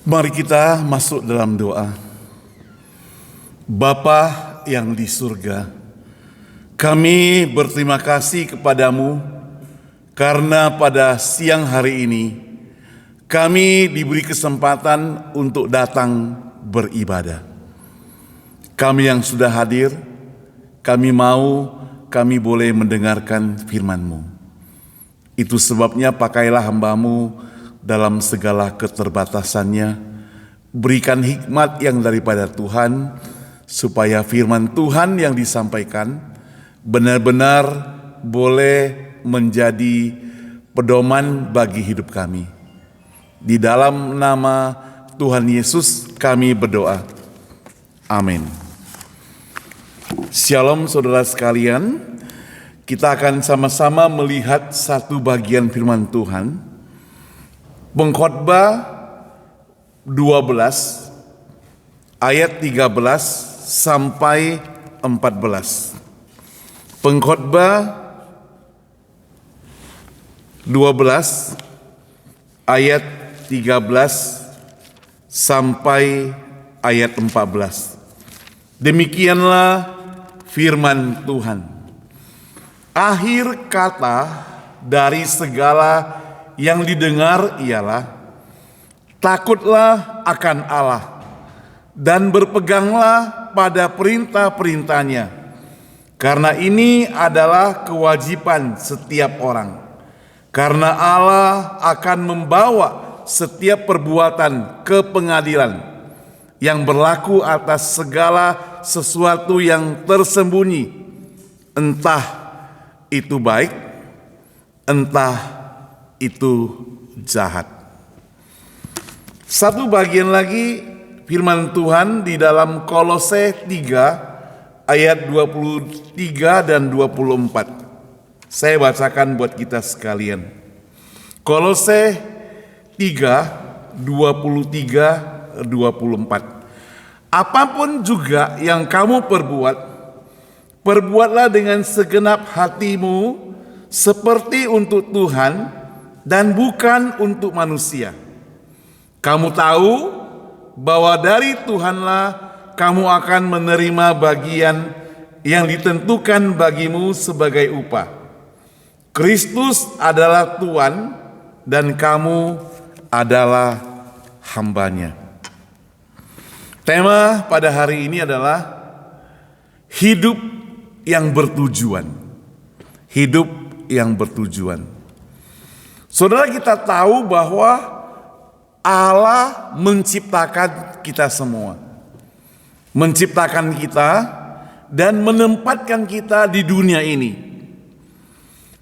Mari kita masuk dalam doa. Bapa yang di surga, kami berterima kasih kepadamu karena pada siang hari ini kami diberi kesempatan untuk datang beribadah. Kami yang sudah hadir, kami boleh mendengarkan firman-Mu. Itu sebabnya pakailah hamba-Mu dalam segala keterbatasannya, berikan hikmat yang daripada Tuhan, supaya firman Tuhan yang disampaikan benar-benar boleh menjadi pedoman bagi hidup kami. Di dalam nama Tuhan Yesus kami berdoa. Amin. Shalom saudara sekalian, kita akan sama-sama melihat satu bagian firman Tuhan. Pengkhotbah 12 ayat 13 sampai 14. Pengkhotbah 12 ayat 13 sampai ayat 14. Demikianlah firman Tuhan. Akhir kata dari segala yang didengar ialah, takutlah akan Allah dan berpeganglah pada perintah-perintahnya, karena ini adalah kewajiban setiap orang. Karena Allah akan membawa setiap perbuatan ke pengadilan yang berlaku atas segala sesuatu yang tersembunyi, entah itu baik, entah itu jahat. Satu bagian lagi firman Tuhan di dalam Kolose 3 ayat 23 dan 24. Saya bacakan buat kita sekalian. Kolose 3 23 24. Apapun juga yang kamu perbuat, perbuatlah dengan segenap hatimu seperti untuk Tuhan dan bukan untuk manusia. Kamu tahu bahwa dari Tuhanlah kamu akan menerima bagian yang ditentukan bagimu sebagai upah. Kristus adalah Tuhan dan kamu adalah hambanya. Tema pada hari ini adalah hidup yang bertujuan. Hidup yang bertujuan. Saudara, kita tahu bahwa Allah menciptakan kita semua. Menciptakan kita dan menempatkan kita di dunia ini.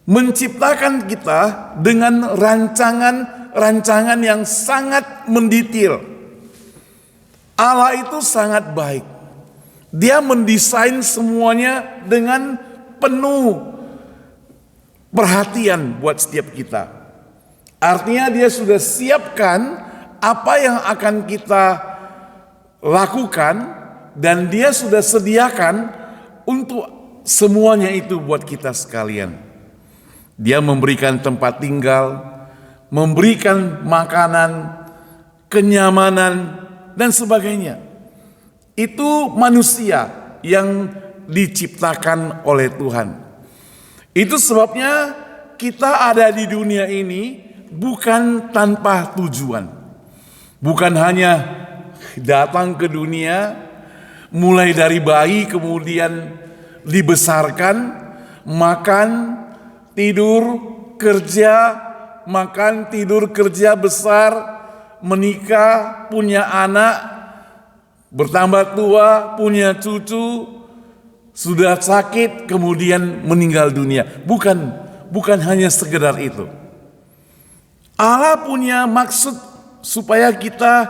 Menciptakan kita dengan rancangan yang sangat mendetail. Allah itu sangat baik. Dia mendesain semuanya dengan penuh perhatian buat setiap kita. Artinya dia sudah siapkan apa yang akan kita lakukan, dan dia sudah sediakan untuk semuanya itu buat kita sekalian. Dia memberikan tempat tinggal, memberikan makanan, kenyamanan, dan sebagainya. Itu manusia yang diciptakan oleh Tuhan. Itu sebabnya kita ada di dunia ini bukan tanpa tujuan. Bukan hanya datang ke dunia, mulai dari bayi kemudian dibesarkan, makan, tidur, kerja, makan, tidur, kerja, besar, menikah, punya anak, bertambah tua, punya cucu, sudah sakit, kemudian meninggal dunia. Bukan hanya sekedar itu. Allah punya maksud supaya kita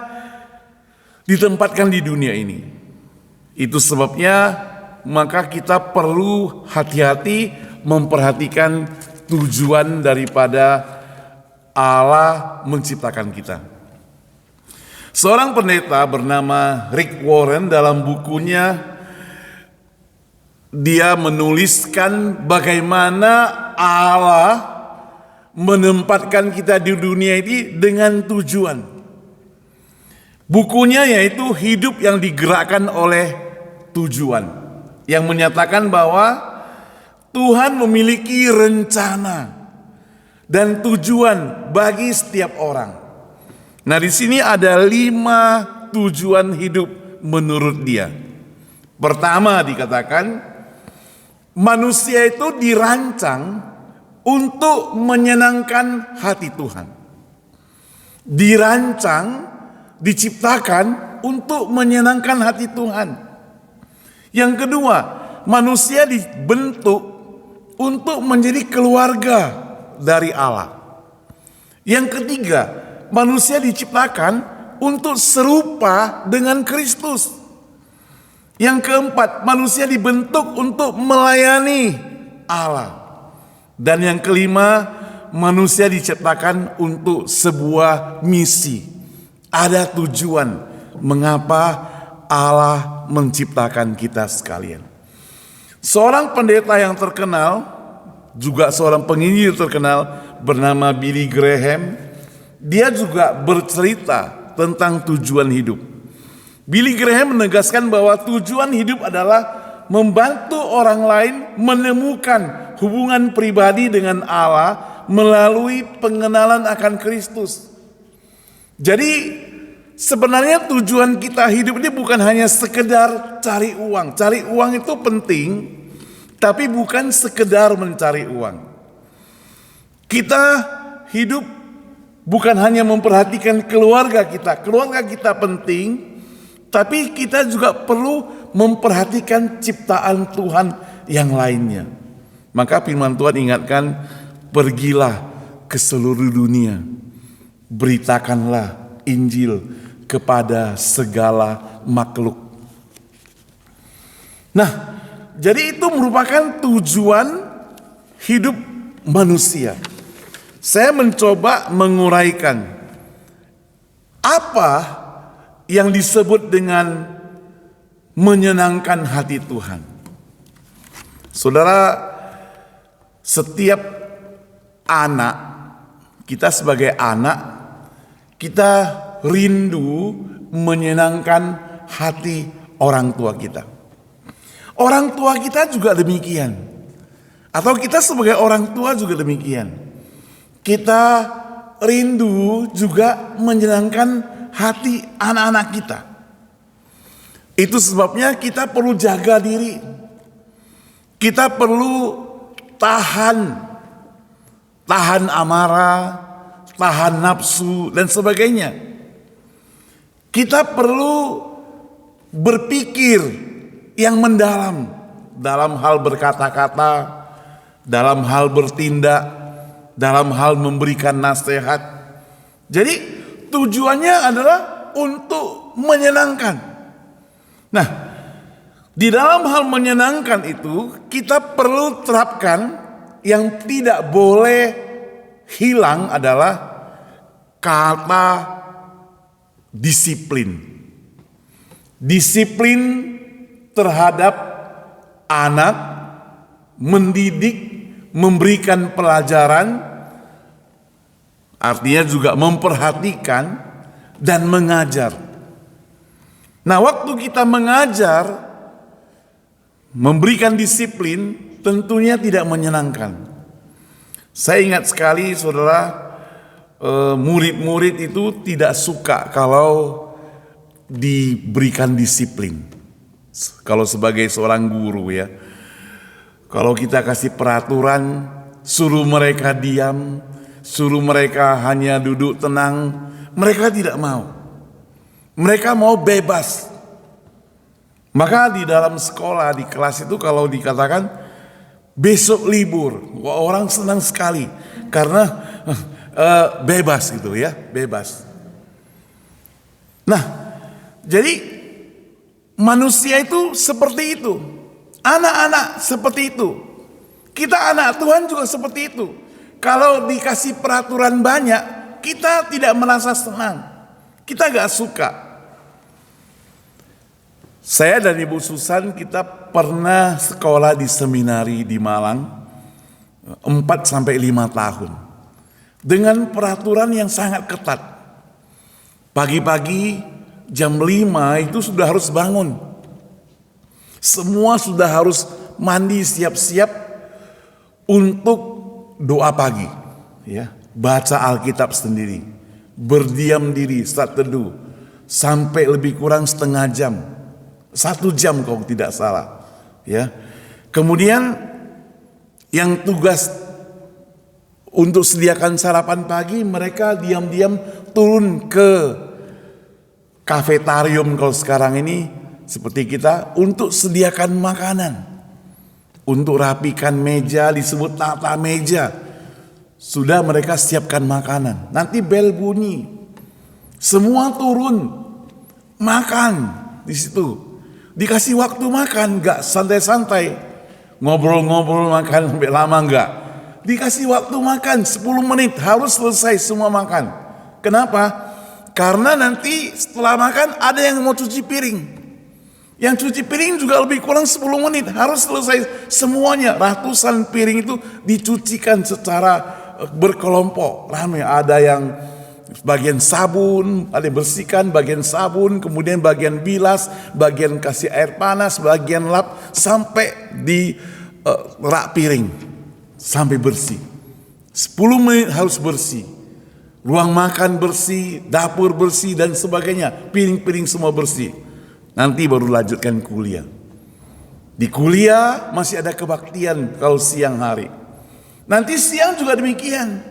ditempatkan di dunia ini. Itu sebabnya maka kita perlu hati-hati memperhatikan tujuan daripada Allah menciptakan kita. Seorang pendeta bernama Rick Warren dalam bukunya, dia menuliskan bagaimana Allah menempatkan kita di dunia ini dengan tujuan. Bukunya yaitu Hidup yang Digerakkan oleh Tujuan, yang menyatakan bahwa Tuhan memiliki rencana dan tujuan bagi setiap orang. Nah, di sini ada 5 tujuan hidup menurut dia. Pertama dikatakan, manusia itu dirancang untuk menyenangkan hati Tuhan. Dirancang, diciptakan untuk menyenangkan hati Tuhan. Yang kedua, manusia dibentuk untuk menjadi keluarga dari Allah. Yang ketiga, manusia diciptakan untuk serupa dengan Kristus. Yang keempat, manusia dibentuk untuk melayani Allah. Dan yang kelima, manusia diciptakan untuk sebuah misi. Ada tujuan mengapa Allah menciptakan kita sekalian. Seorang pendeta yang terkenal, juga seorang penginjil terkenal bernama Billy Graham, dia juga bercerita tentang tujuan hidup. Billy Graham menegaskan bahwa tujuan hidup adalah membantu orang lain menemukan hubungan pribadi dengan Allah melalui pengenalan akan Kristus. Jadi sebenarnya tujuan kita hidup ini bukan hanya sekedar cari uang. Cari uang itu penting, tapi bukan sekedar mencari uang. Kita hidup bukan hanya memperhatikan keluarga kita. Keluarga kita penting, tapi kita juga perlu memperhatikan ciptaan Tuhan yang lainnya. Maka firman Tuhan ingatkan, pergilah ke seluruh dunia, beritakanlah Injil kepada segala makhluk. Nah, jadi itu merupakan tujuan hidup manusia. Saya mencoba menguraikan apa yang disebut dengan menyenangkan hati Tuhan. Saudara, setiap anak, kita sebagai anak, kita rindu menyenangkan hati orang tua kita. Orang tua kita juga demikian. Atau kita sebagai orang tua juga demikian. Kita rindu juga menyenangkan hati anak-anak kita. Itu sebabnya kita perlu jaga diri. Kita perlu tahan amarah, tahan nafsu dan sebagainya. Kita perlu berpikir yang mendalam dalam hal berkata-kata, dalam hal bertindak, dalam hal memberikan nasihat. Jadi tujuannya adalah untuk menyenangkan. Nah, di dalam hal menyenangkan itu kita perlu terapkan yang tidak boleh hilang adalah kata disiplin. Disiplin terhadap anak, mendidik, memberikan pelajaran, artinya juga memperhatikan dan mengajar. Nah, waktu kita mengajar, memberikan disiplin, tentunya tidak menyenangkan. Saya ingat sekali, saudara, murid-murid itu tidak suka kalau diberikan disiplin. Kalau sebagai seorang guru ya, kalau kita kasih peraturan, suruh mereka diam, suruh mereka hanya duduk tenang, mereka tidak mau. Mereka mau bebas. Maka di dalam sekolah, di kelas itu kalau dikatakan besok libur, orang senang sekali karena bebas gitu ya, bebas. Nah, jadi manusia itu seperti itu. Anak-anak seperti itu. Kita anak Tuhan juga seperti itu. Kalau dikasih peraturan banyak, kita tidak merasa senang. Kita gak suka. Saya dan Ibu Susan, kita pernah sekolah di seminari di Malang 4-5 tahun. Dengan peraturan yang sangat ketat. Pagi-pagi jam 5 itu sudah harus bangun. Semua sudah harus mandi siap-siap untuk doa pagi, ya, baca Alkitab sendiri, berdiam diri saat teduh sampai lebih kurang setengah jam, 1 jam kalau tidak salah, ya. Kemudian yang tugas untuk sediakan sarapan pagi, mereka diam-diam turun ke kafetarium kalau sekarang ini seperti kita untuk sediakan makanan. Untuk rapikan meja, disebut tata meja. Sudah mereka siapkan makanan. Nanti bel bunyi. Semua turun makan di situ. Dikasih waktu makan, enggak santai-santai. Ngobrol-ngobrol makan sampai lama enggak. Dikasih waktu makan 10 menit harus selesai semua makan. Kenapa? Karena nanti setelah makan ada yang mau cuci piring. Yang cuci piring juga lebih kurang 10 menit. Harus selesai semuanya. Ratusan piring itu dicucikan secara berkelompok. Ramai. Ada yang bagian sabun, ada yang bersihkan bagian sabun, kemudian bagian bilas, bagian kasih air panas, bagian lap, sampai di rak piring. Sampai bersih. 10 menit harus bersih. Ruang makan bersih, dapur bersih dan sebagainya. Piring-piring semua bersih. Nanti baru lanjutkan kuliah. Di kuliah masih ada kebaktian kalau siang hari. Nanti siang juga demikian.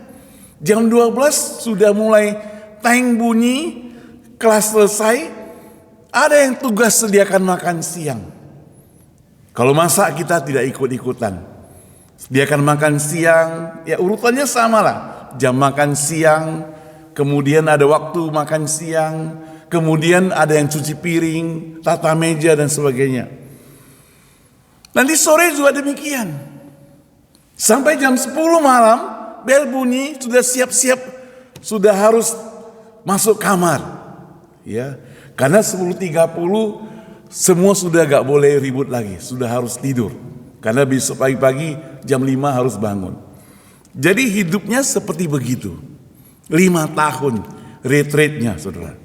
Jam 12 sudah mulai teng bunyi, kelas selesai. Ada yang tugas sediakan makan siang. Kalau masak kita tidak ikut-ikutan. Sediakan makan siang, ya urutannya sama lah. Jam makan siang, kemudian ada waktu makan siang, kemudian ada yang cuci piring, tata meja dan sebagainya. Nanti sore juga demikian. Sampai jam 10 malam, bel bunyi, sudah siap-siap, sudah harus masuk kamar. Ya, karena 10.30 semua sudah gak boleh ribut lagi, sudah harus tidur. Karena besok pagi-pagi jam 5 harus bangun. Jadi hidupnya seperti begitu. 5 tahun retreatnya, saudara.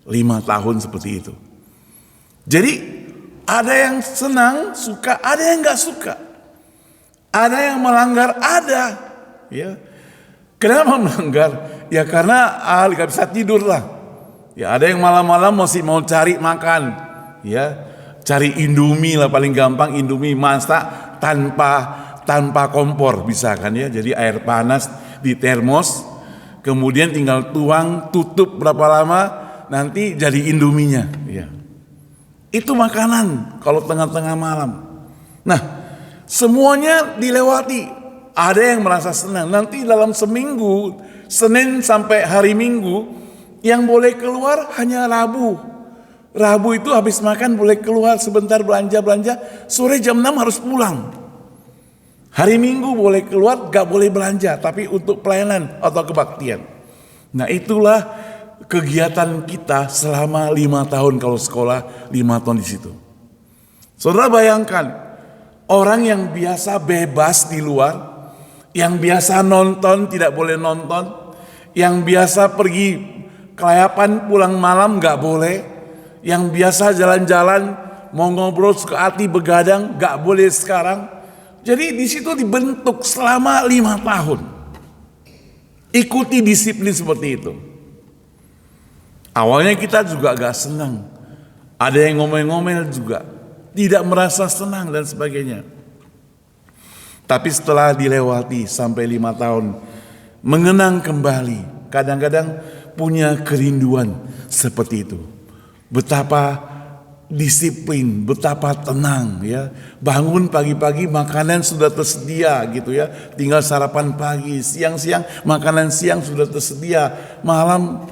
5 tahun seperti itu. Jadi ada yang senang, suka, ada yang gak suka. Ada yang melanggar, ada. Ya. Kenapa melanggar? Ya karena gak bisa tidur lah. Ya ada yang malam-malam masih mau cari makan. Ya, cari Indomie lah, paling gampang Indomie masak tanpa kompor bisa kan ya. Jadi air panas di termos, kemudian tinggal tuang, tutup berapa lama, nanti jadi Indominya. Ya. Itu makanan kalau tengah-tengah malam. Nah, semuanya dilewati. Ada yang merasa senang. Nanti dalam seminggu, Senin sampai hari Minggu, yang boleh keluar hanya Rabu. Rabu itu habis makan boleh keluar sebentar belanja-belanja. Sore jam 6 harus pulang. Hari Minggu boleh keluar, gak boleh belanja, tapi untuk pelayanan atau kebaktian. Nah itulah kegiatan kita selama 5 tahun kalau sekolah, 5 tahun di situ. Saudara bayangkan, orang yang biasa bebas di luar, yang biasa nonton tidak boleh nonton, yang biasa pergi kelayapan pulang malam gak boleh, yang biasa jalan-jalan mau ngobrol suka hati begadang gak boleh sekarang. Jadi di situ dibentuk selama 5 tahun. Ikuti disiplin seperti itu. Awalnya kita juga gak senang. Ada yang ngomel-ngomel juga. Tidak merasa senang dan sebagainya. Tapi setelah dilewati sampai 5 tahun, mengenang kembali. Kadang-kadang punya kerinduan seperti itu. Betapa disiplin, betapa tenang ya. Bangun pagi-pagi makanan sudah tersedia gitu ya. Tinggal sarapan pagi, siang-siang makanan siang sudah tersedia. Malam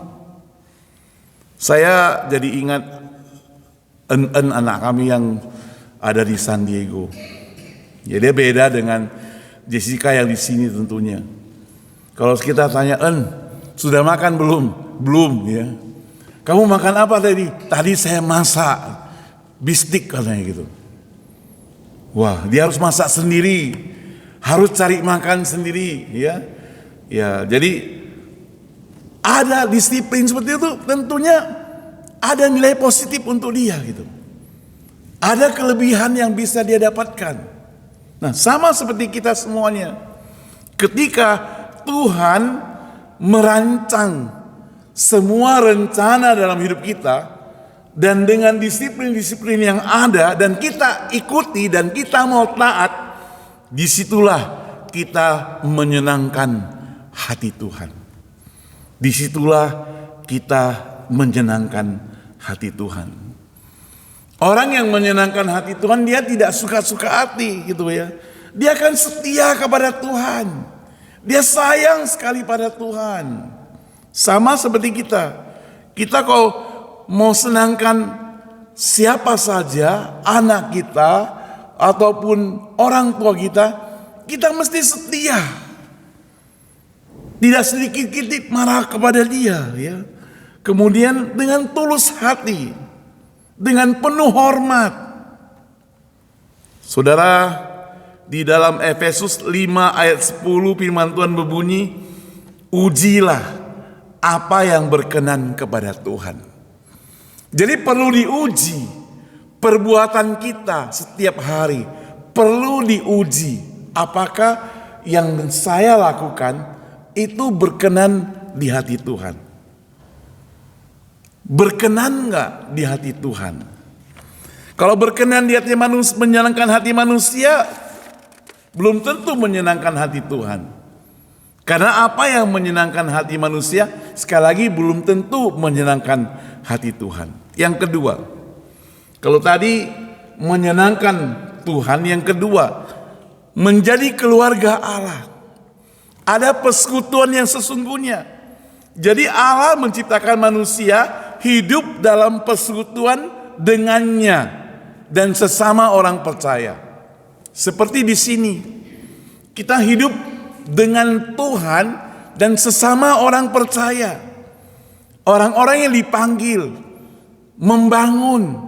saya jadi ingat anak kami yang ada di San Diego. Ya dia beda dengan Jessica yang di sini tentunya. Kalau kita tanya, sudah makan belum? Belum ya. Kamu makan apa tadi? Tadi saya masak bistik katanya gitu. Wah, dia harus masak sendiri, harus cari makan sendiri, ya. Ya, jadi ada disiplin seperti itu. Tentunya ada nilai positif untuk dia gitu. Ada kelebihan yang bisa dia dapatkan. Nah, sama seperti kita semuanya. Ketika Tuhan merancang semua rencana dalam hidup kita, dan dengan disiplin-disiplin yang ada, dan kita ikuti dan kita mau taat, disitulah kita menyenangkan hati Tuhan. Disitulah kita menyenangkan hati Tuhan. Orang yang menyenangkan hati Tuhan, dia tidak suka-suka hati gitu ya. Dia akan setia kepada Tuhan. Dia sayang sekali pada Tuhan. Sama seperti kita. Kita kalau mau senangkan siapa saja, anak kita ataupun orang tua kita, kita mesti setia. Tidak sedikit-sedikit marah kepada dia ya. Kemudian dengan tulus hati, dengan penuh hormat. Saudara, di dalam Efesus 5 ayat 10 firman Tuhan berbunyi, ujilah apa yang berkenan kepada Tuhan. Jadi perlu diuji perbuatan kita setiap hari. Perlu diuji apakah yang saya lakukan itu berkenan di hati Tuhan. Berkenan enggak di hati Tuhan? Kalau berkenan di hati manusia, menyenangkan hati manusia, belum tentu menyenangkan hati Tuhan. Karena apa yang menyenangkan hati manusia, sekali lagi belum tentu menyenangkan hati Tuhan. Yang kedua, kalau tadi menyenangkan Tuhan, yang kedua, menjadi keluarga Allah. Ada persekutuan yang sesungguhnya. Jadi Allah menciptakan manusia hidup dalam persekutuan dengannya dan sesama orang percaya. Seperti di sini, kita hidup dengan Tuhan dan sesama orang percaya. Orang-orang yang dipanggil membangun,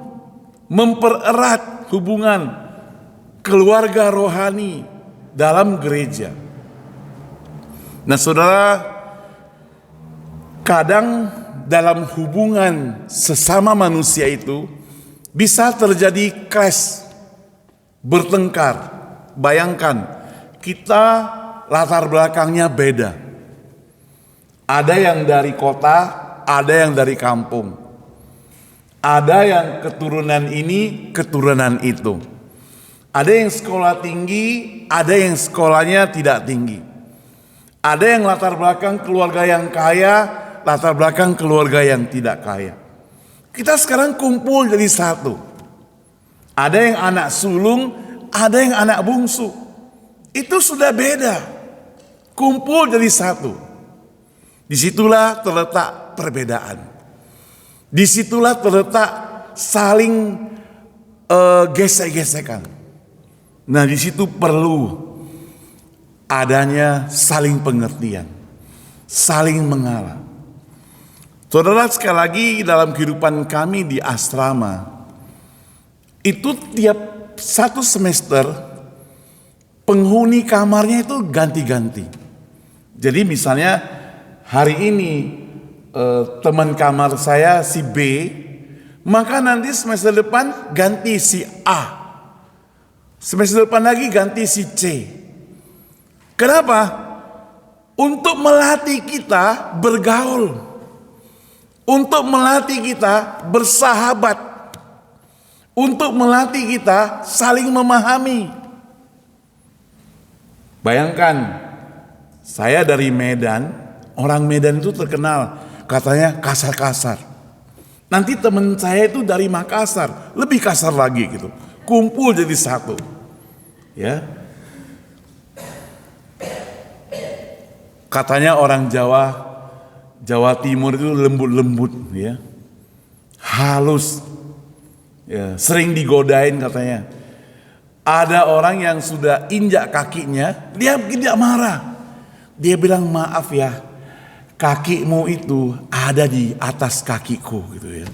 mempererat hubungan keluarga rohani dalam gereja. Nah, saudara, kadang dalam hubungan sesama manusia itu bisa terjadi clash, bertengkar. Bayangkan, kita latar belakangnya beda. Ada yang dari kota, ada yang dari kampung. Ada yang keturunan ini, keturunan itu. Ada yang sekolah tinggi, ada yang sekolahnya tidak tinggi. Ada yang latar belakang keluarga yang kaya, latar belakang keluarga yang tidak kaya. Kita sekarang kumpul jadi satu. Ada yang anak sulung, ada yang anak bungsu. Itu sudah beda. Kumpul jadi satu. Disitulah terletak perbedaan. Disitulah terletak saling gesek-gesekan. Nah, disitu perlu adanya saling pengertian, saling mengalah. Saudara, sekali lagi dalam kehidupan kami di asrama, itu tiap satu semester penghuni kamarnya itu ganti-ganti. Jadi misalnya hari ini teman kamar saya si B, maka nanti semester depan ganti si A. Semester depan lagi ganti si C. Kenapa? Untuk melatih kita bergaul. Untuk melatih kita bersahabat. Untuk melatih kita saling memahami. Bayangkan, saya dari Medan, orang Medan itu terkenal katanya kasar-kasar. Nanti teman saya itu dari Makassar, lebih kasar lagi gitu. Kumpul jadi satu. Ya. Katanya orang Jawa Timur itu lembut-lembut ya. Halus. Ya, sering digodain katanya. Ada orang yang sudah injak kakinya, dia tidak marah. Dia bilang, maaf ya, kakimu itu ada di atas kakiku gitu ya.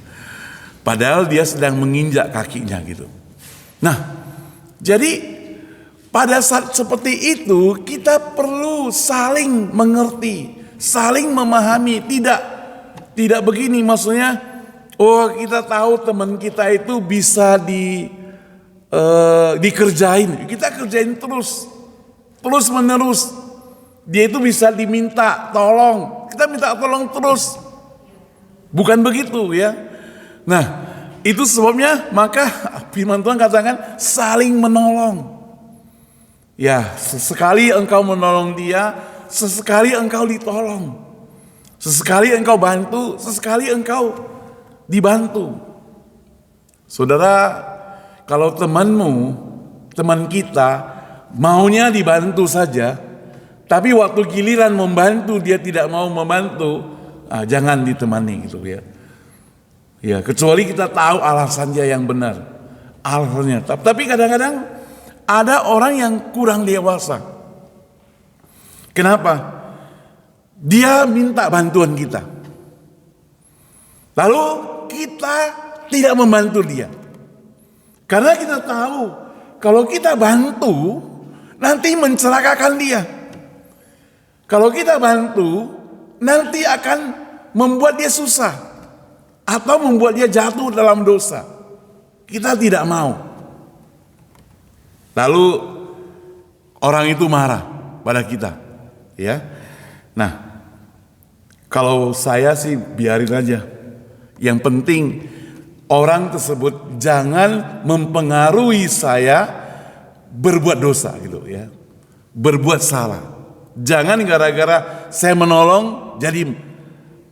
Padahal dia sedang menginjak kakinya gitu. Nah, jadi pada saat seperti itu kita perlu saling mengerti, saling memahami. Tidak begini maksudnya, Oh, kita tahu teman kita itu bisa dikerjain. Kita kerjain terus menerus. Dia itu bisa diminta tolong. Kita minta tolong terus. Bukan begitu ya. Nah, itu sebabnya maka firman Tuhan katakan saling menolong. Ya, sesekali engkau menolong dia, sesekali engkau ditolong. Sesekali engkau bantu, sesekali engkau dibantu. Saudara, kalau teman kita maunya dibantu saja, tapi waktu giliran membantu dia tidak mau membantu, jangan ditemani gitu ya. Ya, kecuali kita tahu alasannya yang benar. Alasannya. Tapi kadang-kadang ada orang yang kurang dewasa. Kenapa? Dia minta bantuan kita. Lalu kita tidak membantu dia. Karena kita tahu kalau kita bantu nanti mencelakakan dia. Kalau kita bantu nanti akan membuat dia susah atau membuat dia jatuh dalam dosa. Kita tidak mau. Lalu orang itu marah pada kita, ya. Nah, kalau saya sih biarin aja. Yang penting orang tersebut jangan mempengaruhi saya berbuat dosa gitu ya. Berbuat salah. Jangan gara-gara saya menolong jadi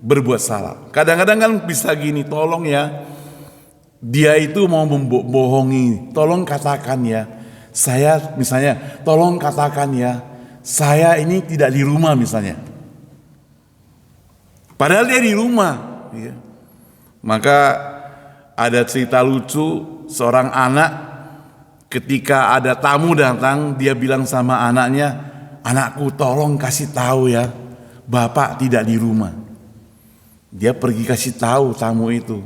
berbuat salah. Kadang-kadang kan bisa gini, tolong ya. Dia itu mau membohongi, tolong katakan ya. Saya misalnya, tolong katakan ya, saya ini tidak di rumah misalnya. Padahal dia di rumah. Ya. Maka ada cerita lucu, seorang anak ketika ada tamu datang, dia bilang sama anaknya, anakku tolong kasih tahu ya, bapak tidak di rumah. Dia pergi kasih tahu tamu itu,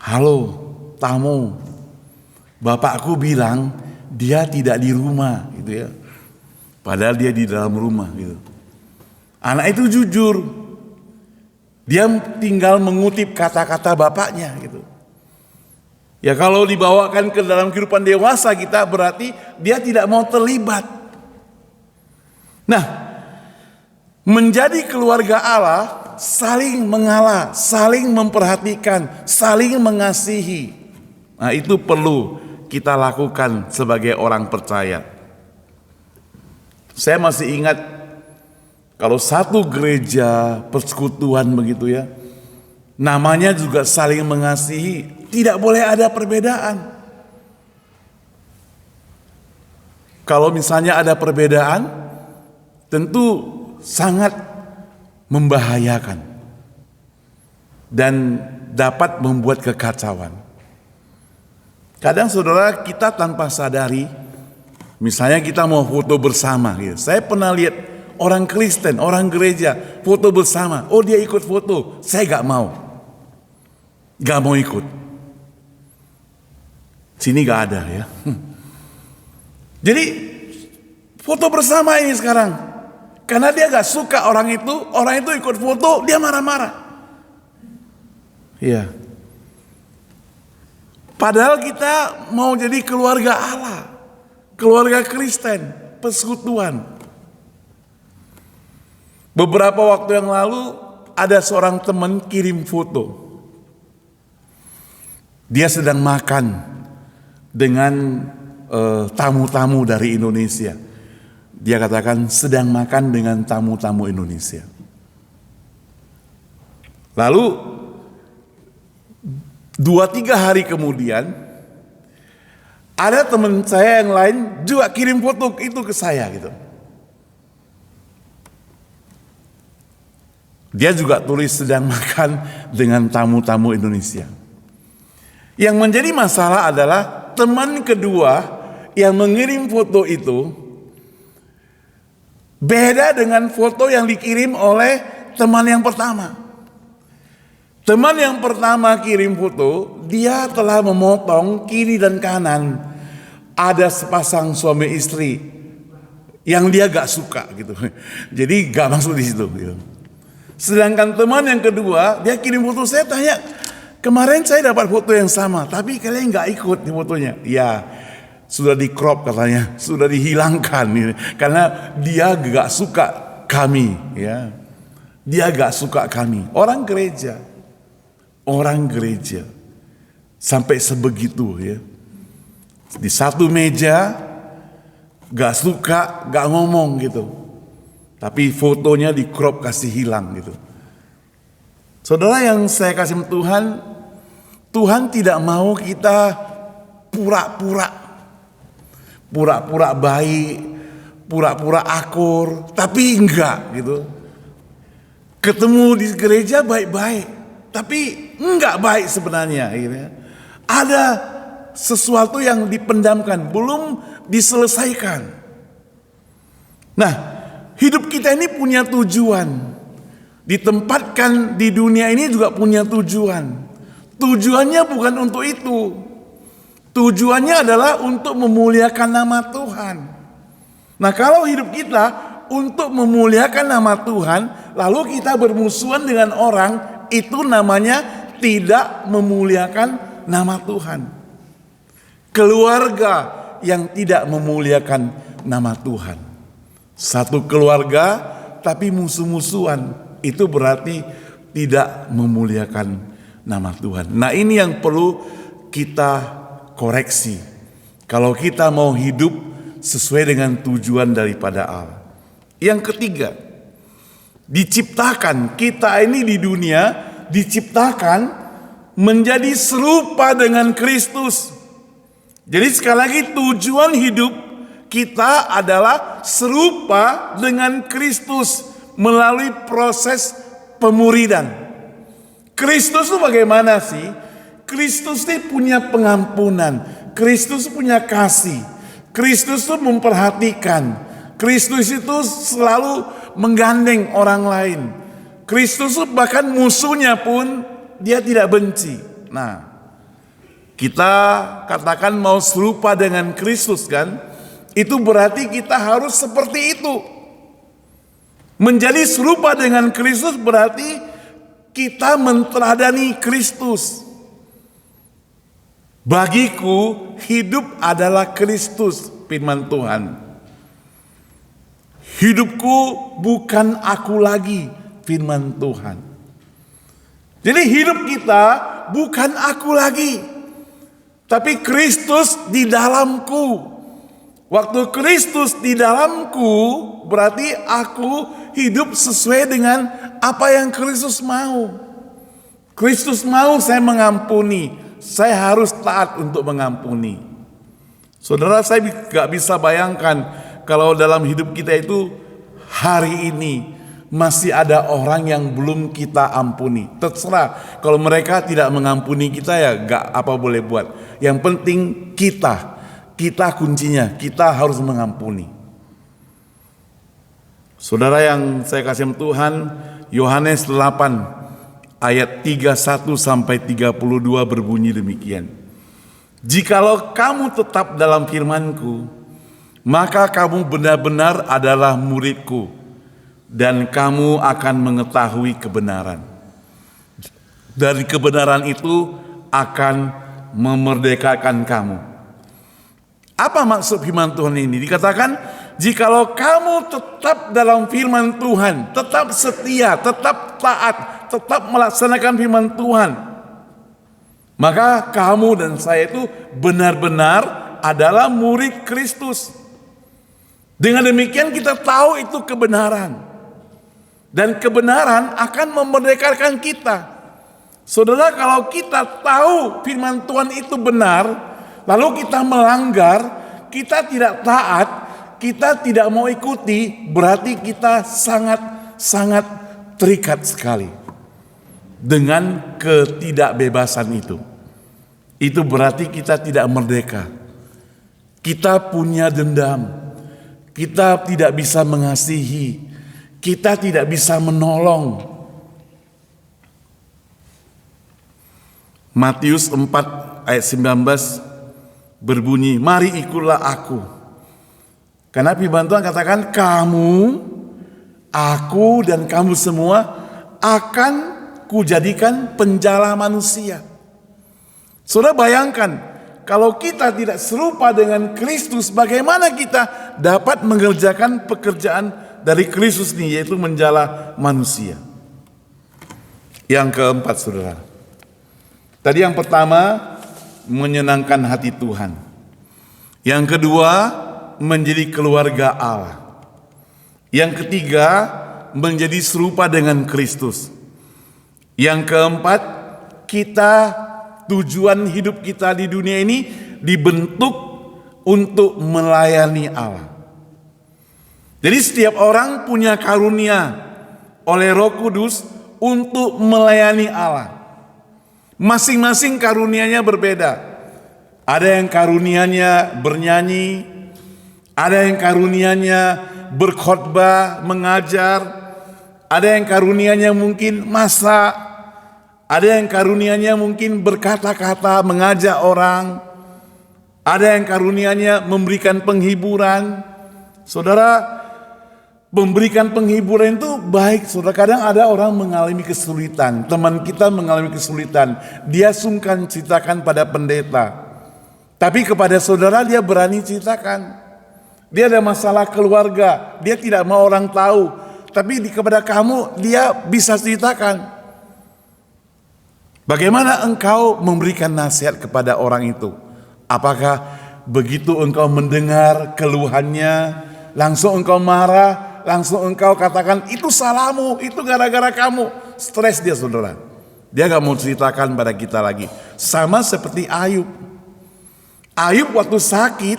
halo tamu, bapakku bilang dia tidak di rumah gitu ya. Padahal dia di dalam rumah gitu. Anak itu jujur. Dia tinggal mengutip kata-kata bapaknya gitu. Ya kalau dibawakan ke dalam kehidupan dewasa kita berarti dia tidak mau terlibat. Nah, menjadi keluarga Allah saling mengalah, saling memperhatikan, saling mengasihi. Nah, itu perlu kita lakukan sebagai orang percaya. Saya masih ingat kalau satu gereja persekutuan begitu ya, namanya juga saling mengasihi, tidak boleh ada perbedaan. Kalau misalnya ada perbedaan, tentu sangat membahayakan dan dapat membuat kekacauan. Kadang saudara kita tanpa sadari, misalnya kita mau foto bersama gitu. Saya pernah lihat orang Kristen, orang gereja foto bersama. Oh dia ikut foto, saya gak mau. Gak mau ikut. Sini gak ada ya. Jadi foto bersama ini sekarang. Karena dia gak suka orang itu ikut foto, dia marah-marah. Iya. Padahal kita mau jadi keluarga Allah, keluarga Kristen, persekutuan. Beberapa waktu yang lalu ada seorang teman kirim foto. Dia sedang makan dengan tamu-tamu dari Indonesia. Dia katakan sedang makan dengan tamu-tamu Indonesia. Lalu 2-3 hari kemudian ada teman saya yang lain juga kirim foto itu ke saya gitu. Dia juga tulis sedang makan dengan tamu-tamu Indonesia. Yang menjadi masalah adalah teman kedua yang mengirim foto itu beda dengan foto yang dikirim oleh teman yang pertama. Teman yang pertama kirim foto, dia telah memotong kiri dan kanan. Ada sepasang suami istri yang dia gak suka gitu. Jadi gak masuk di situ gitu. Sedangkan teman yang kedua, dia kirim foto, saya tanya, kemarin saya dapat foto yang sama, tapi kalian nggak ikut di fotonya. Ya, sudah di crop katanya, sudah dihilangkan karena dia gak suka kami, ya. Dia gak suka kami. Orang gereja sampai sebegitu, ya. Di satu meja gak suka, gak ngomong gitu, tapi fotonya di crop kasih hilang gitu. Saudara yang saya kasih Tuhan, Tuhan tidak mau kita pura-pura baik, pura-pura akur, tapi enggak gitu. Ketemu di gereja baik-baik, tapi enggak baik sebenarnya gitu ya. Ada sesuatu yang dipendamkan, belum diselesaikan. Nah, hidup kita ini punya tujuan. Ditempatkan di dunia ini juga punya tujuan. Tujuannya bukan untuk itu. Tujuannya adalah untuk memuliakan nama Tuhan. Nah, kalau hidup kita untuk memuliakan nama Tuhan, lalu kita bermusuhan dengan orang, itu namanya tidak memuliakan nama Tuhan. Keluarga yang tidak memuliakan nama Tuhan. Satu keluarga tapi musuh-musuhan, itu berarti tidak memuliakan nama Tuhan. Nah, ini yang perlu kita koreksi. Kalau kita mau hidup sesuai dengan tujuan daripada Allah. Yang ketiga, diciptakan, kita ini di dunia diciptakan menjadi serupa dengan Kristus. Jadi sekali lagi tujuan hidup kita adalah serupa dengan Kristus melalui proses pemuridan. Kristus itu bagaimana sih? Kristus itu punya pengampunan, Kristus punya kasih, Kristus itu memperhatikan, Kristus itu selalu menggandeng orang lain. Kristus itu bahkan musuhnya pun dia tidak benci. Nah, kita katakan mau serupa dengan Kristus kan? Itu berarti kita harus seperti itu. Menjadi serupa dengan Kristus berarti kita menteladani Kristus. Bagiku hidup adalah Kristus, firman Tuhan. Hidupku bukan aku lagi, firman Tuhan. Jadi hidup kita bukan aku lagi, tapi Kristus di dalamku. Waktu Kristus di dalamku berarti aku hidup sesuai dengan apa yang Kristus mau. Kristus mau saya mengampuni, saya harus taat untuk mengampuni. Saudara, saya gak bisa bayangkan kalau dalam hidup kita itu hari ini masih ada orang yang belum kita ampuni. Terserah, kalau mereka tidak mengampuni kita ya gak apa boleh buat. Yang penting kita kuncinya, kita harus mengampuni. Saudara yang saya kasih Tuhan, Yohanes 8 ayat 31 sampai 32 berbunyi demikian. Jikalau kamu tetap dalam firman-Ku, maka kamu benar-benar adalah murid-Ku, dan kamu akan mengetahui kebenaran. Dari kebenaran itu akan memerdekakan kamu. Apa maksud firman Tuhan ini? Dikatakan, jikalau kamu tetap dalam firman Tuhan, tetap setia, tetap taat, tetap melaksanakan firman Tuhan, maka kamu dan saya itu benar-benar adalah murid Kristus. Dengan demikian kita tahu itu kebenaran. Dan kebenaran akan memerdekakan kita. Saudara, kalau kita tahu firman Tuhan itu benar, lalu kita melanggar, kita tidak taat, kita tidak mau ikuti, berarti kita sangat terikat sekali dengan ketidakbebasan itu. Itu berarti kita tidak merdeka. Kita punya dendam. Kita tidak bisa mengasihi. Kita tidak bisa menolong. Matius 4 ayat 19 berbunyi, mari ikutlah aku. Karena firman Tuhan katakan, kamu, aku dan kamu semua akan kujadikan penjala manusia. Saudara bayangkan, kalau kita tidak serupa dengan Kristus, bagaimana kita dapat mengerjakan pekerjaan dari Kristus ini, yaitu menjala manusia. Yang keempat, saudara. Tadi yang pertama, menyenangkan hati Tuhan. Yang kedua, menjadi keluarga Allah. Yang ketiga, menjadi serupa dengan Kristus. Yang keempat, tujuan hidup kita di dunia ini dibentuk untuk melayani Allah. Jadi setiap orang punya karunia oleh Roh Kudus untuk melayani Allah. Masing-masing karunianya berbeda. Ada yang karunianya bernyanyi, ada yang karunianya berkhotbah, mengajar, ada yang karunianya mungkin masak, ada yang karunianya mungkin berkata-kata, mengajak orang, ada yang karunianya memberikan penghiburan. Saudara, memberikan penghiburan itu baik, saudara. Kadang ada orang mengalami kesulitan, teman kita mengalami kesulitan, dia sungkan ceritakan pada pendeta. Tapi kepada saudara dia berani ceritakan. Dia ada masalah keluarga, dia tidak mau orang tahu. Tapi kepada kamu dia bisa ceritakan. Bagaimana engkau memberikan nasihat kepada orang itu? Apakah begitu engkau mendengar keluhannya, langsung engkau marah, langsung engkau katakan itu salahmu, itu gara-gara kamu? Stres dia, saudara. Dia gak mau ceritakan pada kita lagi. Sama seperti Ayub. Ayub waktu sakit,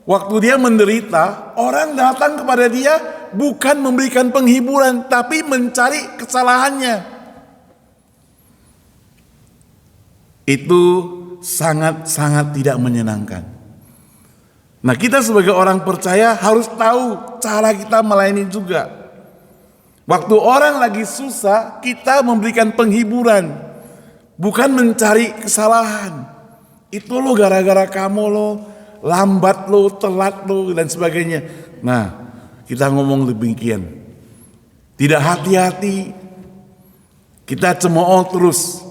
waktu dia menderita, orang datang kepada dia bukan memberikan penghiburan, tapi mencari kesalahannya. Itu sangat-sangat tidak menyenangkan. Nah, kita sebagai orang percaya harus tahu cara kita melayani juga. Waktu orang lagi susah, kita memberikan penghiburan, bukan mencari kesalahan. Itu lo gara-gara kamu lo, lambat lo, telat lo, dan sebagainya. Nah, kita ngomong demikian. Tidak hati-hati, kita cemooh terus.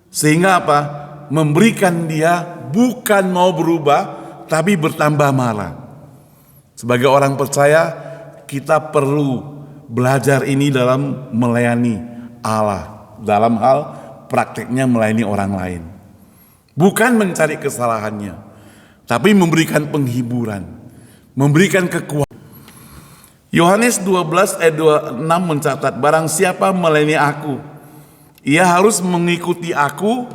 Sehingga apa? Memberikan dia bukan mau berubah, tapi bertambah marah. Sebagai orang percaya, kita perlu belajar ini dalam melayani Allah, dalam hal prakteknya melayani orang lain. Bukan mencari kesalahannya, tapi memberikan penghiburan, memberikan kekuatan. Yohanes 12 ayat 26 mencatat, barang siapa melayani aku, ia harus mengikuti aku,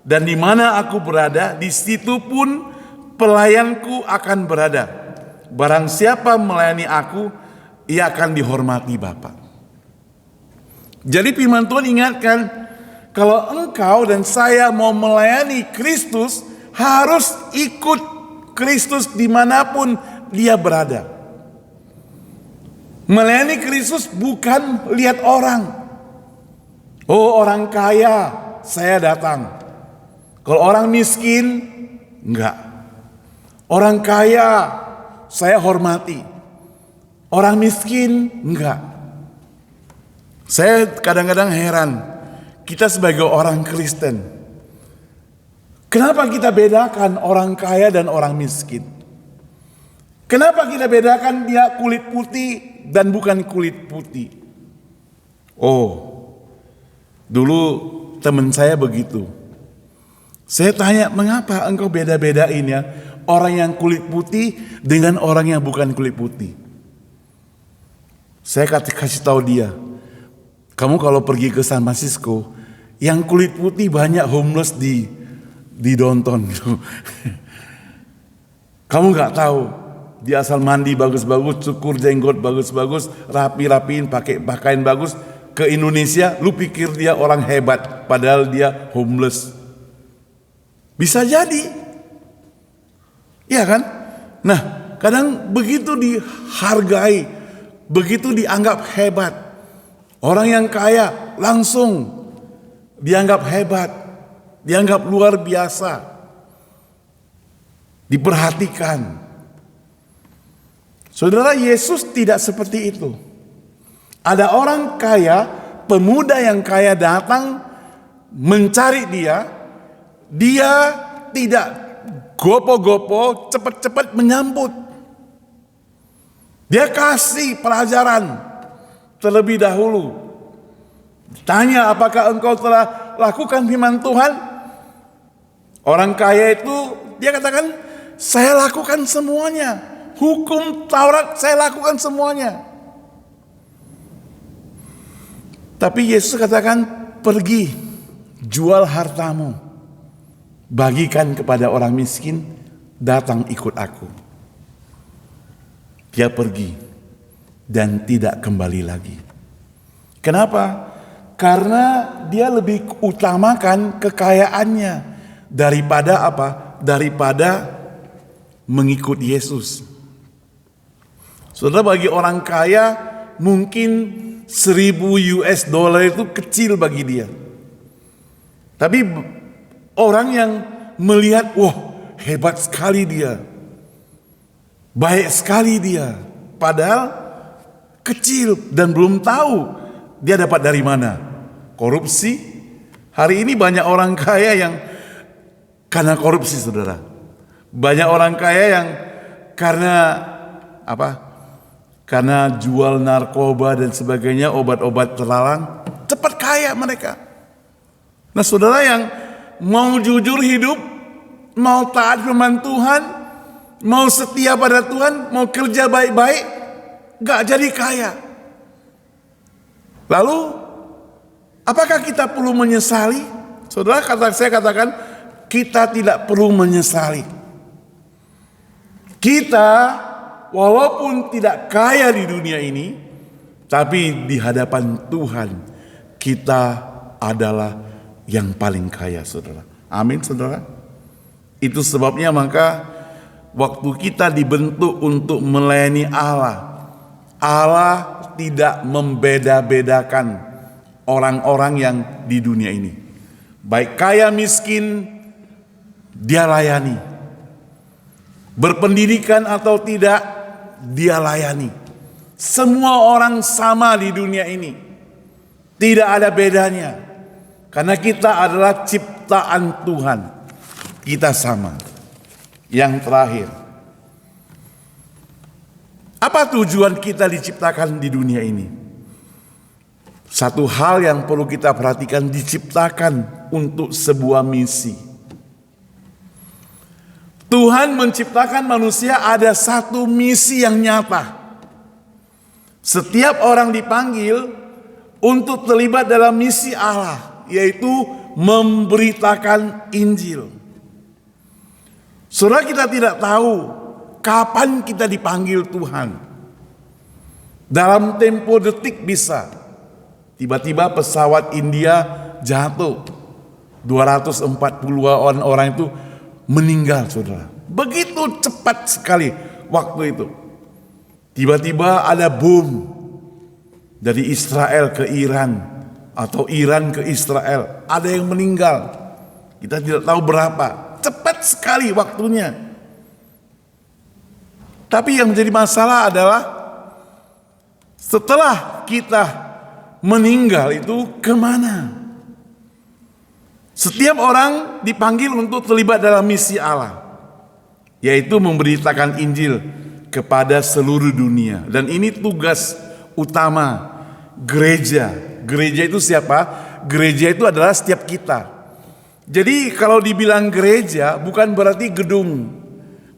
dan di mana aku berada, di situ pun pelayanku akan berada. Barang siapa melayani aku, ia akan dihormati Bapa. Jadi firman Tuhan ingatkan, kalau engkau dan saya mau melayani Kristus, harus ikut Kristus dimanapun dia berada. Melayani Kristus bukan lihat orang. Oh, orang kaya, saya datang. Kalau orang miskin, enggak. Orang kaya, saya hormati. Orang miskin, enggak. Saya kadang-kadang heran. Kita sebagai orang Kristen, kenapa kita bedakan orang kaya dan orang miskin? Kenapa kita bedakan dia kulit putih dan bukan kulit putih? Oh, dulu teman saya begitu. Saya tanya, mengapa engkau beda-bedain ya orang yang kulit putih dengan orang yang bukan kulit putih? Saya kasih tahu dia, kamu kalau pergi ke San Francisco, yang kulit putih banyak homeless di downtown gitu. Kamu nggak tahu, dia asal mandi bagus-bagus, cukur jenggot bagus-bagus, rapi-rapiin, pakai pakaian bagus. Ke Indonesia, lu pikir dia orang hebat, padahal dia homeless. Bisa jadi, ya kan? Nah, kadang begitu dihargai, begitu dianggap hebat. Orang yang kaya langsung dianggap hebat, dianggap luar biasa, diperhatikan. Saudara, Yesus tidak seperti itu. Ada orang kaya, pemuda yang kaya datang mencari dia, Dia tidak gopo-gopo cepat-cepat menyambut. Dia kasih pelajaran terlebih dahulu. Tanya, apakah engkau telah lakukan firman Tuhan? Orang kaya itu dia katakan, saya lakukan semuanya. Hukum Taurat saya lakukan semuanya. Tapi Yesus katakan, pergi, jual hartamu, bagikan kepada orang miskin, datang ikut aku. Dia pergi dan tidak kembali lagi. Kenapa? Karena dia lebih utamakan kekayaannya daripada apa? Daripada mengikut Yesus. Saudara, bagi orang kaya mungkin 1.000 US dollar itu kecil bagi dia. Tapi orang yang melihat, wah, hebat sekali dia, baik sekali dia, padahal kecil dan belum tahu dia dapat dari mana. Korupsi. Hari ini banyak orang kaya yang karena korupsi, saudara. Banyak orang kaya yang karena apa? Karena jual narkoba dan sebagainya, obat-obat terlarang, cepat kaya mereka. Nah, saudara yang mau jujur hidup, mau taat firman Tuhan, mau setia pada Tuhan, mau kerja baik-baik, gak jadi kaya. Lalu, apakah kita perlu menyesali? Saudara, saya katakan, kita tidak perlu menyesali. Kita walaupun tidak kaya di dunia ini, tapi di hadapan Tuhan kita adalah yang paling kaya, saudara. Amin, saudara. Itu sebabnya maka waktu kita dibentuk untuk melayani Allah, Allah tidak membeda-bedakan orang-orang yang di dunia ini. Baik kaya miskin, dia layani. Berpendidikan atau tidak, dia layani. Semua orang sama di dunia ini. Tidak ada bedanya. Karena kita adalah ciptaan Tuhan. Kita sama. Yang terakhir, apa tujuan kita diciptakan di dunia ini? Satu hal yang perlu kita perhatikan, diciptakan untuk sebuah misi. Tuhan menciptakan manusia ada satu misi yang nyata. Setiap orang dipanggil untuk terlibat dalam misi Allah, yaitu memberitakan Injil. Saudara, kita tidak tahu kapan kita dipanggil Tuhan. Dalam tempo detik bisa. Tiba-tiba pesawat India jatuh. 240 orang itu meninggal, saudara. Begitu cepat sekali waktu itu. Tiba-tiba ada bom dari Israel ke Iran atau Iran ke Israel. Ada yang meninggal. Kita tidak tahu berapa. Cepat sekali waktunya. Tapi yang menjadi masalah adalah setelah kita meninggal itu kemana? Setiap orang dipanggil untuk terlibat dalam misi Allah, yaitu memberitakan Injil kepada seluruh dunia. Dan ini tugas utama gereja. Gereja itu siapa? Gereja itu adalah setiap kita. Jadi kalau dibilang gereja bukan berarti gedung,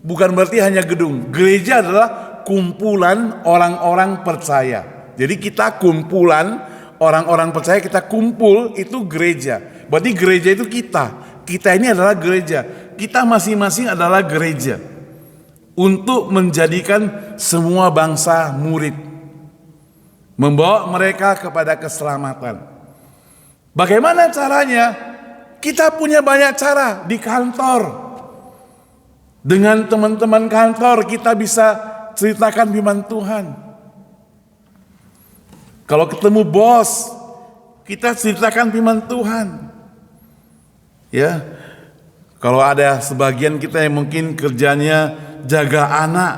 bukan berarti hanya gedung. Gereja adalah kumpulan orang-orang percaya. Jadi kita kumpulan orang-orang percaya, kita kumpul, itu gereja. Berarti gereja itu kita. Kita ini adalah gereja. Kita masing-masing adalah gereja. Untuk menjadikan semua bangsa murid. Membawa mereka kepada keselamatan. Bagaimana caranya? Kita punya banyak cara di kantor. Dengan teman-teman kantor kita bisa ceritakan firman Tuhan. Kalau ketemu bos, kita ceritakan firman Tuhan. Ya. Kalau ada sebagian kita yang mungkin kerjanya jaga anak,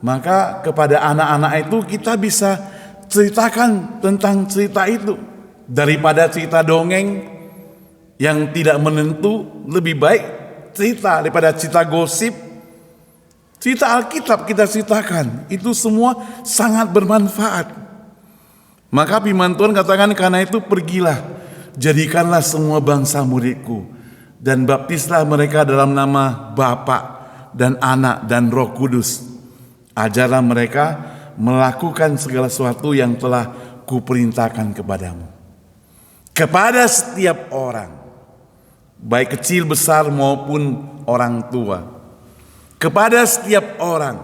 maka kepada anak-anak itu kita bisa ceritakan tentang cerita itu. Daripada cerita dongeng, yang tidak menentu, lebih baik cerita daripada cerita gosip. Cerita Alkitab kita ceritakan, itu semua sangat bermanfaat. Maka firman Tuhan katakan, karena itu pergilah, jadikanlah semua bangsa muridku, dan baptislah mereka dalam nama Bapa dan Anak dan Roh Kudus. Ajarlah mereka melakukan segala sesuatu yang telah kuperintahkan kepadamu. Kepada setiap orang, baik kecil besar maupun orang tua. Kepada setiap orang,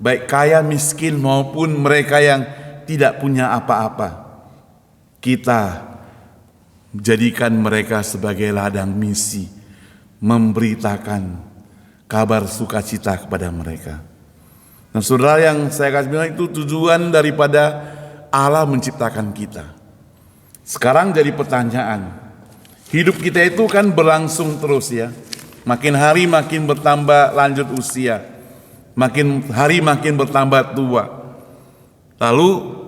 baik kaya miskin maupun mereka yang tidak punya apa-apa. Kita jadikan mereka sebagai ladang misi, memberitakan kabar sukacita kepada mereka. Nah, saudara, yang saya kasih bilang itu tujuan daripada Allah menciptakan kita. Sekarang jadi pertanyaan, hidup kita itu kan berlangsung terus ya. Makin hari makin bertambah lanjut usia, makin hari makin bertambah tua. Lalu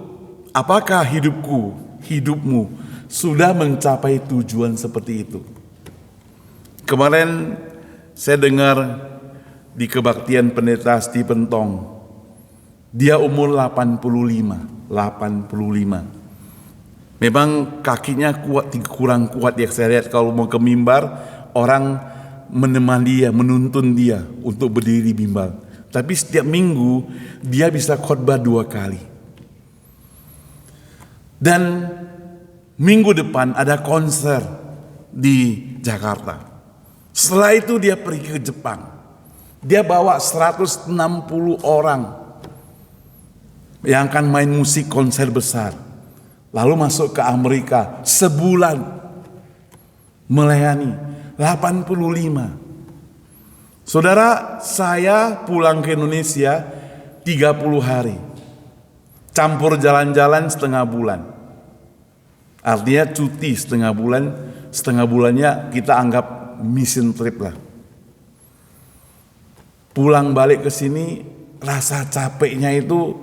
apakah hidupmu sudah mencapai tujuan seperti itu? Kemarin saya dengar di kebaktian pendeta Stephen Tong, dia umur 85. Memang kakinya kurang kuat ya, saya lihat kalau mau ke mimbar orang menemani dia, menuntun dia untuk berdiri di mimbar. Tapi setiap minggu dia bisa khotbah 2 kali. Dan minggu depan ada konser di Jakarta. Setelah itu dia pergi ke Jepang. Dia bawa 160 orang yang akan main musik konser besar. Lalu masuk ke Amerika sebulan melayani 85. Saudara, saya pulang ke Indonesia 30 hari. Campur jalan-jalan setengah bulan. Artinya cuti setengah bulannya kita anggap mission trip lah. Pulang balik ke sini rasa capeknya itu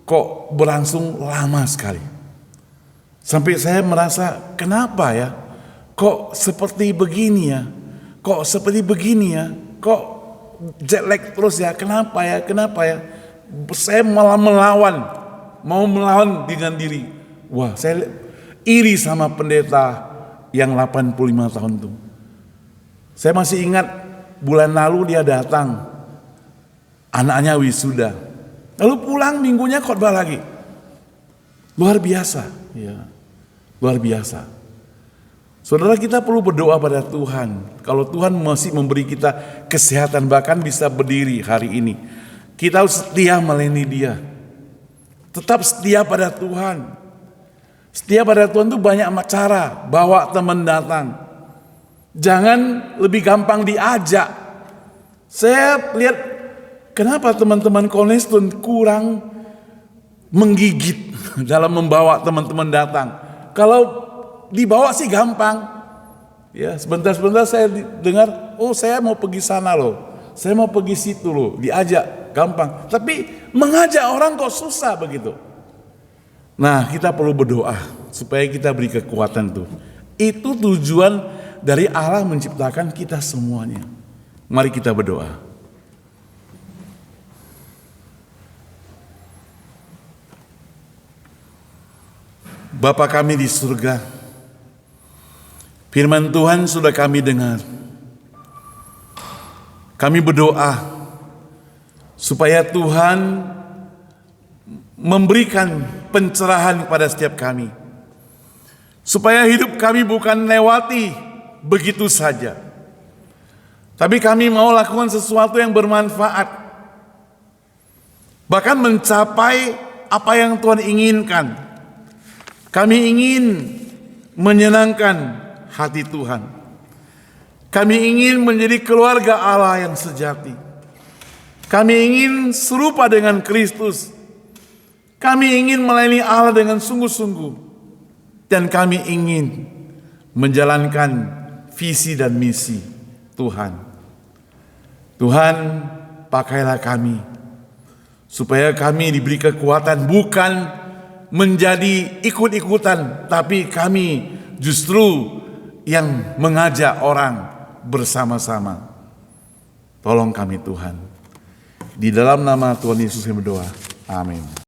kok berlangsung lama sekali. Sampai saya merasa, kenapa ya? Kok seperti begini ya? Kok seperti begini ya? Kok jet lag terus ya? Kenapa ya? Kenapa ya? Saya malah mau melawan dengan diri. Wah, saya iri sama pendeta yang 85 tahun itu. Saya masih ingat bulan lalu dia datang, anaknya wisuda. Lalu pulang minggunya khotbah lagi. Luar biasa, ya. Luar biasa. Saudara, kita perlu berdoa pada Tuhan. Kalau Tuhan masih memberi kita kesehatan, bahkan bisa berdiri hari ini, kita harus setia melayani Dia. Tetap setia pada Tuhan. Setia pada Tuhan itu banyak cara. Bawa teman datang. Jangan lebih gampang diajak. Saya lihat kenapa teman-teman Cornerstone kurang menggigit dalam membawa teman-teman datang. Kalau dibawa sih gampang. Ya, sebentar-sebentar saya dengar, oh saya mau pergi sana loh. Saya mau pergi situ loh, diajak gampang. Tapi mengajak orang kok susah begitu. Nah, kita perlu berdoa supaya kita beri kekuatan tuh. Itu tujuan dari Allah menciptakan kita semuanya. Mari kita berdoa. Bapa kami di surga, firman Tuhan sudah kami dengar. Kami berdoa supaya Tuhan memberikan pencerahan kepada setiap kami. Supaya hidup kami bukan lewati begitu saja. Tapi kami mau lakukan sesuatu yang bermanfaat. Bahkan mencapai apa yang Tuhan inginkan. Kami ingin menyenangkan hati Tuhan. Kami ingin menjadi keluarga Allah yang sejati. Kami ingin serupa dengan Kristus. Kami ingin melayani Allah dengan sungguh-sungguh. Dan kami ingin menjalankan visi dan misi Tuhan. Tuhan, pakailah kami. Supaya kami diberi kekuatan bukan menjadi ikut-ikutan, tapi kami justru yang mengajak orang bersama-sama. Tolong kami Tuhan. Di dalam nama Tuhan Yesus kami berdoa. Amin.